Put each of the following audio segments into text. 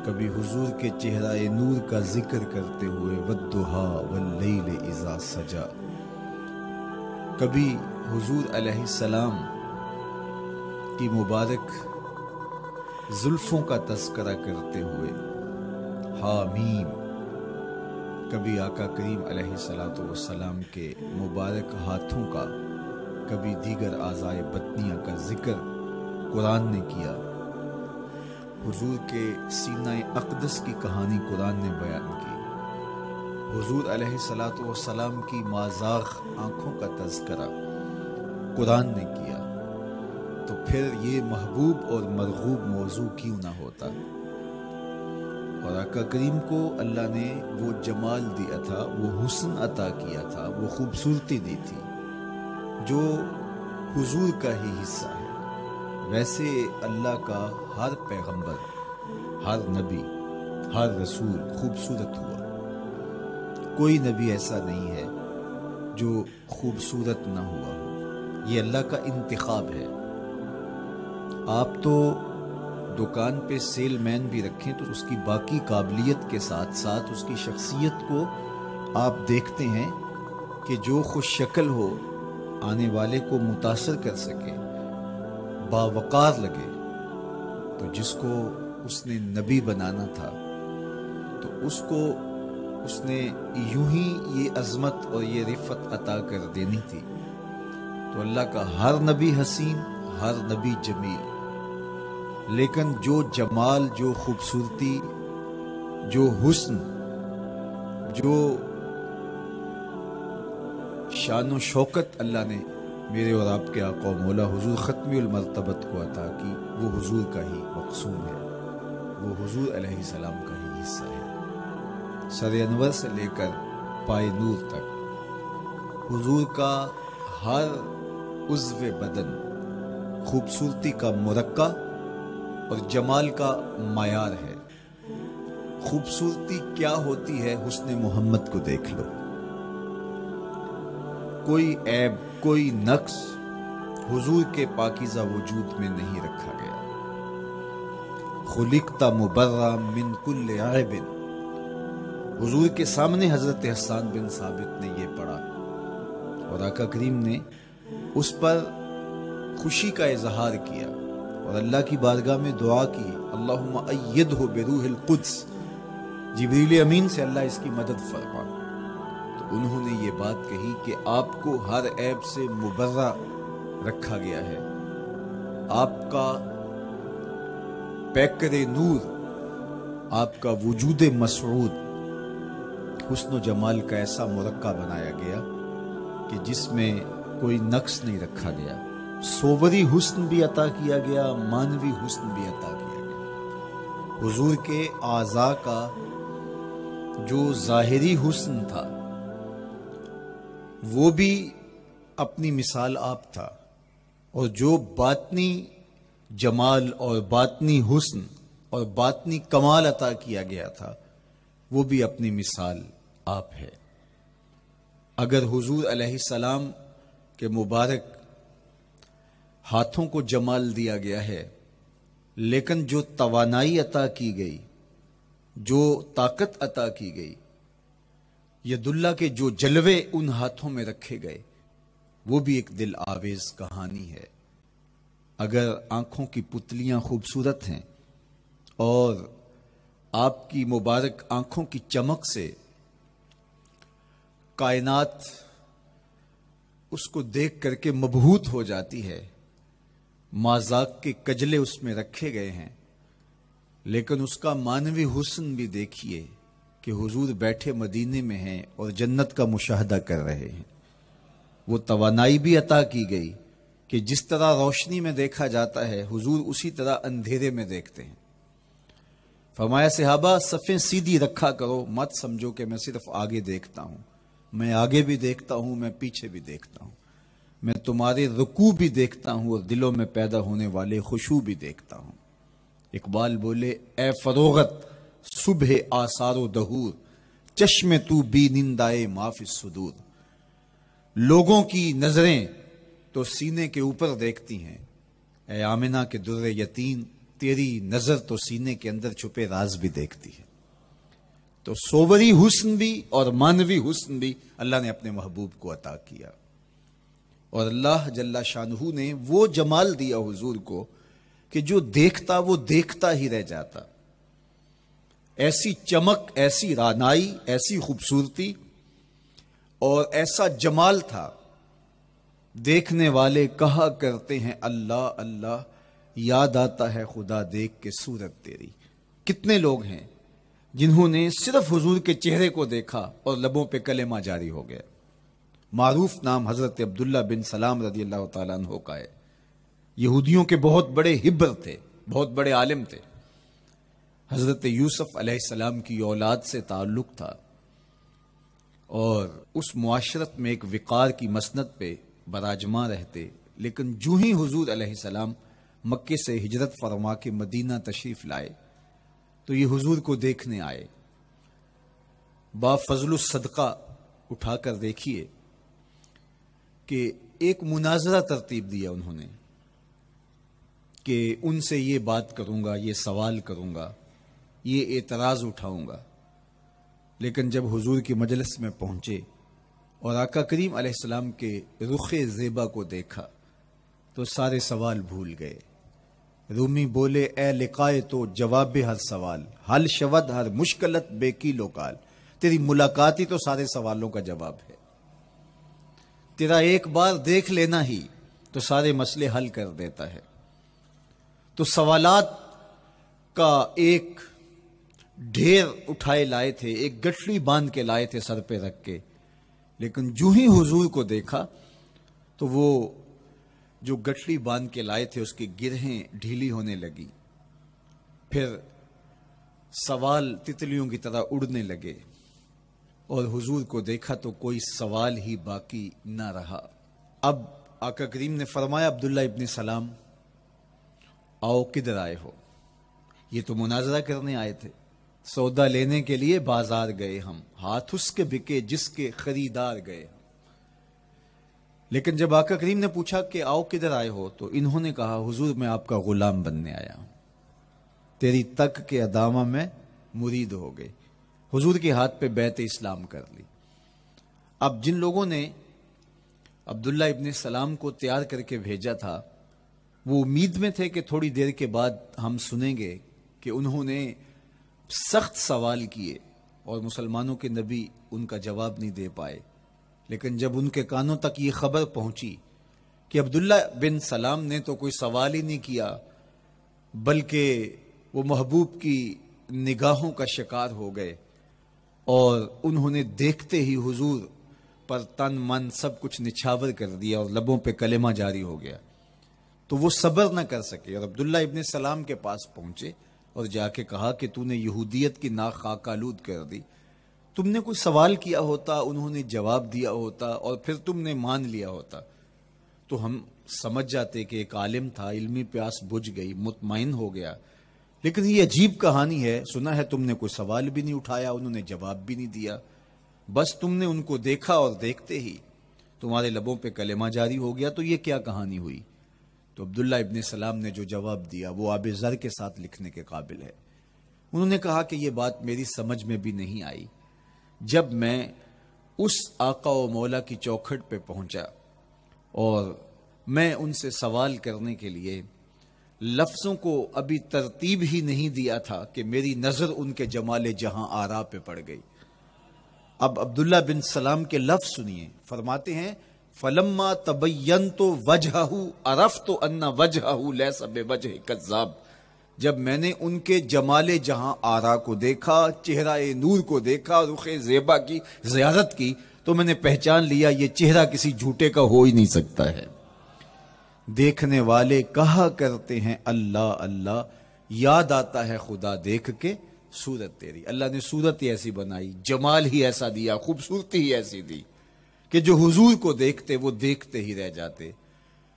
کبھی حضور کے چہرہ نور کا ذکر کرتے ہوئے والضحا واللیل اذا سجا، کبھی حضور علیہ السلام کی مبارک زلفوں کا تذکرہ کرتے ہوئے حامیم، کبھی آقا کریم علیہ السلام کے مبارک ہاتھوں کا، کبھی دیگر اعضائے بطنیہ کا ذکر قرآن نے کیا، حضور کے سینہ اقدس کی کہانی قرآن نے بیان کی، حضور علیہ السلام کی مازاغ آنکھوں کا تذکرہ قرآن نے کیا، تو پھر یہ محبوب اور مرغوب موضوع کیوں نہ ہوتا؟ اور آقا کریم کو اللہ نے وہ جمال دیا تھا، وہ حسن عطا کیا تھا، وہ خوبصورتی دی تھی جو حضور کا ہی حصہ ہے۔ ویسے اللہ کا ہر پیغمبر، ہر نبی، ہر رسول خوبصورت ہوا، کوئی نبی ایسا نہیں ہے جو خوبصورت نہ ہوا ہو، یہ اللہ کا انتخاب ہے۔ آپ تو دکان پہ سیل مین بھی رکھیں تو اس کی باقی قابلیت کے ساتھ ساتھ اس کی شخصیت کو آپ دیکھتے ہیں کہ جو خوش شکل ہو، آنے والے کو متاثر کر سکے، باوقار لگے، تو جس کو اس نے نبی بنانا تھا تو اس کو اس نے یوں ہی یہ عظمت اور یہ رفت عطا کر دینی تھی۔ تو اللہ کا ہر نبی حسین، ہر نبی جمیل، لیکن جو جمال، جو خوبصورتی، جو حسن، جو شان و شوکت اللہ نے میرے اور آپ کے آقا و مولا حضور ختمی المرتبت کو عطا کی، وہ حضور کا ہی مقصود ہے، وہ حضور علیہ السلام کا ہی حصہ ہے۔ سر انور سے لے کر پائے نور تک حضور کا ہر عضو بدن خوبصورتی کا مرقع اور جمال کا معیار ہے۔ خوبصورتی کیا ہوتی ہے؟ حسن محمد کو دیکھ لو، کوئی عیب، کوئی نقص حضور کے پاکیزہ وجود میں نہیں رکھا گیا۔ خلقت مبرأ من کل عیب، حضور کے سامنے حضرت حسان بن ثابت نے یہ پڑھا اور آقا کریم نے اس پر خوشی کا اظہار کیا اور اللہ کی بارگاہ میں دعا کی، اللہم ایدہ بروح القدس، جبریل امین سے اللہ اس کی مدد فرما۔ تو انہوں نے یہ بات کہی کہ آپ کو ہر عیب سے مبرہ رکھا گیا ہے، آپ کا پیکر نور، آپ کا وجود مسعود حسن و جمال کا ایسا مرقع بنایا گیا کہ جس میں کوئی نقص نہیں رکھا گیا، صوری حسن بھی عطا کیا گیا، مانوی حسن بھی عطا کیا گیا۔ حضور کے اعضاء کا جو ظاہری حسن تھا وہ بھی اپنی مثال آپ تھا، اور جو باطنی جمال اور باطنی حسن اور باطنی کمال عطا کیا گیا تھا وہ بھی اپنی مثال آپ ہے۔ اگر حضور علیہ السلام کے مبارک ہاتھوں کو جمال دیا گیا ہے، لیکن جو توانائی عطا کی گئی، جو طاقت عطا کی گئی، ید اللہ کے جو جلوے ان ہاتھوں میں رکھے گئے، وہ بھی ایک دل آویز کہانی ہے۔ اگر آنکھوں کی پتلیاں خوبصورت ہیں اور آپ کی مبارک آنکھوں کی چمک سے کائنات اس کو دیکھ کر کے مبہوت ہو جاتی ہے، مازاق کے کجلے اس میں رکھے گئے ہیں، لیکن اس کا مانوی حسن بھی دیکھیے کہ حضور بیٹھے مدینے میں ہیں اور جنت کا مشاہدہ کر رہے ہیں۔ وہ توانائی بھی عطا کی گئی کہ جس طرح روشنی میں دیکھا جاتا ہے حضور اسی طرح اندھیرے میں دیکھتے ہیں۔ فرمایا صحابہ صفیں سیدھی رکھا کرو، مت سمجھو کہ میں صرف آگے دیکھتا ہوں، میں آگے بھی دیکھتا ہوں، میں پیچھے بھی دیکھتا ہوں، میں تمہارے رکوع بھی دیکھتا ہوں اور دلوں میں پیدا ہونے والے خشوع بھی دیکھتا ہوں۔ اقبال بولے اے فروغت صبح آثار و دہور، چشم تو بی نندائے ما فی الصدور۔ لوگوں کی نظریں تو سینے کے اوپر دیکھتی ہیں، اے آمنہ کے در یتیم تیری نظر تو سینے کے اندر چھپے راز بھی دیکھتی ہے۔ تو صوری حسن بھی اور مانوی حسن بھی اللہ نے اپنے محبوب کو عطا کیا، اور اللہ جل شانہ نے وہ جمال دیا حضور کو کہ جو دیکھتا وہ دیکھتا ہی رہ جاتا۔ ایسی چمک، ایسی رانائی، ایسی خوبصورتی اور ایسا جمال تھا، دیکھنے والے کہا کرتے ہیں اللہ اللہ، یاد آتا ہے خدا دیکھ کے صورت تیری۔ کتنے لوگ ہیں جنہوں نے صرف حضور کے چہرے کو دیکھا اور لبوں پہ کلمہ جاری ہو گیا۔ معروف نام حضرت عبداللہ بن سلام رضی اللہ تعالیٰ عنہ کا ہے۔ یہودیوں کے بہت بڑے حبر تھے، بہت بڑے عالم تھے۔ حضرت یوسف علیہ السلام کی اولاد سے تعلق تھا، اور اس معاشرت میں ایک وقار کی مسند پہ براجماں رہتے، لیکن جو ہی حضور علیہ السلام مکے سے ہجرت فرما کے مدینہ تشریف لائے تو یہ حضور کو دیکھنے آئے۔ با فضل الصدقہ اٹھا کر دیکھیے کہ ایک مناظرہ ترتیب دیا انہوں نے کہ ان سے یہ بات کروں گا، یہ سوال کروں گا، یہ اعتراض اٹھاؤں گا، لیکن جب حضور کی مجلس میں پہنچے اور آقا کریم علیہ السلام کے رخ زیبا کو دیکھا تو سارے سوال بھول گئے۔ رومی بولے اے لقائے تو جواب ہر سوال، حل شود ہر مشکلت بے کی لوکال۔ تیری ملاقات ہی تو سارے سوالوں کا جواب ہے، تیرا ایک بار دیکھ لینا ہی تو سارے مسئلے حل کر دیتا ہے۔ تو سوالات کا ایک ڈھیر اٹھائے لائے تھے، ایک گٹھڑی باندھ کے لائے تھے سر پہ رکھ کے، لیکن جو ہی حضور کو دیکھا تو وہ جو گٹھڑی باندھ کے لائے تھے اس کی گرہیں ڈھیلی ہونے لگی، پھر سوال تتلیوں کی طرح اڑنے لگے، اور حضور کو دیکھا تو کوئی سوال ہی باقی نہ رہا۔ اب آقا کریم نے فرمایا عبداللہ ابن سلام آؤ کدھر آئے ہو؟ یہ تو مناظرہ کرنے آئے تھے، سودا لینے کے لیے بازار گئے ہم، ہاتھ اس کے بکے جس کے خریدار گئے ہم۔ لیکن جب آقا کریم نے پوچھا کہ آؤ کدھر آئے ہو تو انہوں نے کہا حضور میں آپ کا غلام بننے آیا ہوں، تیری تک کے ادامہ میں مرید ہو گئے، حضور کے ہاتھ پہ بیعت اسلام کر لی۔ اب جن لوگوں نے عبداللہ ابن سلام کو تیار کر کے بھیجا تھا وہ امید میں تھے کہ تھوڑی دیر کے بعد ہم سنیں گے کہ انہوں نے سخت سوال کیے اور مسلمانوں کے نبی ان کا جواب نہیں دے پائے، لیکن جب ان کے کانوں تک یہ خبر پہنچی کہ عبداللہ بن سلام نے تو کوئی سوال ہی نہیں کیا بلکہ وہ محبوب کی نگاہوں کا شکار ہو گئے، اور انہوں نے دیکھتے ہی حضور پر تن من سب کچھ نچھاور کر دیا اور لبوں پہ کلمہ جاری ہو گیا، تو وہ صبر نہ کر سکے اور عبداللہ ابن سلام کے پاس پہنچے اور جا کے کہا کہ تو نے یہودیت کی ناک خاک آلود کر دی، تم نے کوئی سوال کیا ہوتا، انہوں نے جواب دیا ہوتا اور پھر تم نے مان لیا ہوتا تو ہم سمجھ جاتے کہ ایک عالم تھا، علمی پیاس بجھ گئی، مطمئن ہو گیا، لیکن یہ عجیب کہانی ہے، سنا ہے تم نے کوئی سوال بھی نہیں اٹھایا، انہوں نے جواب بھی نہیں دیا، بس تم نے ان کو دیکھا اور دیکھتے ہی تمہارے لبوں پہ کلمہ جاری ہو گیا، تو یہ کیا کہانی ہوئی؟ تو عبداللہ ابن سلام نے جو جواب دیا وہ آب زر کے ساتھ لکھنے کے قابل ہے۔ انہوں نے کہا کہ یہ بات میری سمجھ میں بھی نہیں آئی، جب میں اس آقا و مولا کی چوکھٹ پہ پہنچا اور میں ان سے سوال کرنے کے لیے لفظوں کو ابھی ترتیب ہی نہیں دیا تھا کہ میری نظر ان کے جمال جہاں آرا پہ پڑ گئی۔ اب عبداللہ بن سلام کے لفظ سنیے، فرماتے ہیں فلما تبینت وجہہ عرفت ان وجہہ لیس بوجہ کذاب، جب میں نے ان کے جمال جہاں آرا کو دیکھا، چہرہ نور کو دیکھا، رخ زیبا کی زیارت کی، تو میں نے پہچان لیا یہ چہرہ کسی جھوٹے کا ہو ہی نہیں سکتا ہے۔ دیکھنے والے کہا کرتے ہیں اللہ اللہ، یاد آتا ہے خدا دیکھ کے صورت تیری۔ اللہ نے صورت ہی ایسی بنائی، جمال ہی ایسا دیا، خوبصورتی ہی ایسی دی کہ جو حضور کو دیکھتے وہ دیکھتے ہی رہ جاتے۔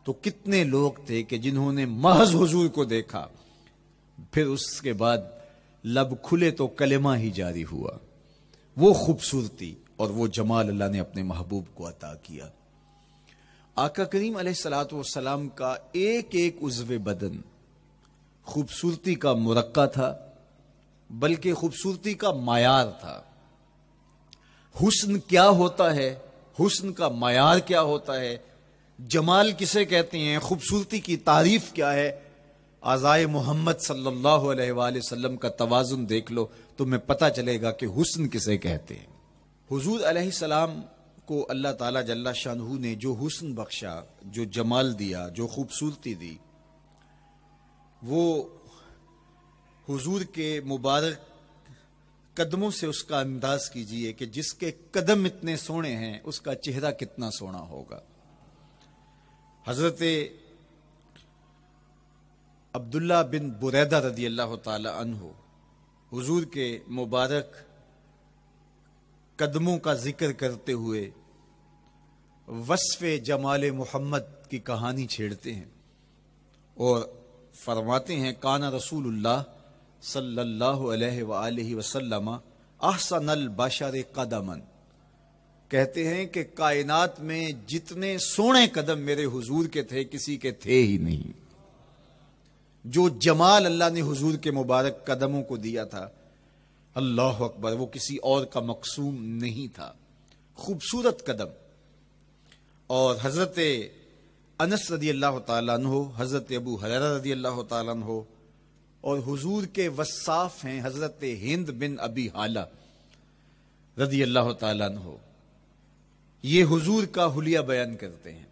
تو کتنے لوگ تھے کہ جنہوں نے محض حضور کو دیکھا، پھر اس کے بعد لب کھلے تو کلمہ ہی جاری ہوا۔ وہ خوبصورتی اور وہ جمال اللہ نے اپنے محبوب کو عطا کیا۔ آقا کریم علیہ الصلوۃ والسلام کا ایک ایک عضو بدن خوبصورتی کا مرقع تھا بلکہ خوبصورتی کا معیار تھا۔ حسن کیا ہوتا ہے، حسن کا معیار کیا ہوتا ہے، جمال کسے کہتے ہیں، خوبصورتی کی تعریف کیا ہے، اعضائے محمد صلی اللہ علیہ وآلہ وسلم کا توازن دیکھ لو، تمہیں پتہ چلے گا کہ حسن کسے کہتے ہیں۔ حضور علیہ السلام کو اللہ تعالیٰ جل شانہ نے جو حسن بخشا، جو جمال دیا، جو خوبصورتی دی، وہ حضور کے مبارک قدموں سے اس کا انداز کیجئے کہ جس کے قدم اتنے سونے ہیں اس کا چہرہ کتنا سونا ہوگا۔ حضرت عبداللہ بن بریدہ رضی اللہ تعالی عنہ حضور کے مبارک قدموں کا ذکر کرتے ہوئے وصف جمال محمد کی کہانی چھیڑتے ہیں اور فرماتے ہیں کانا رسول اللہ صلی اللہ علیہ وآلہ وسلم احسن البشر قدما، کہتے ہیں کہ کائنات میں جتنے سونے قدم میرے حضور کے تھے کسی کے تھے ہی نہیں۔ جو جمال اللہ نے حضور کے مبارک قدموں کو دیا تھا، اللہ اکبر، وہ کسی اور کا مقسوم نہیں تھا۔ خوبصورت قدم۔ اور حضرت انس رضی اللہ تعالیٰ عنہ، حضرت ابو ہریرہ رضی اللہ تعالیٰ عنہ اور حضور کے وصاف ہیں حضرت ہند بن ابی حالہ رضی اللہ تعالیٰ عنہ، یہ حضور کا حلیہ بیان کرتے ہیں۔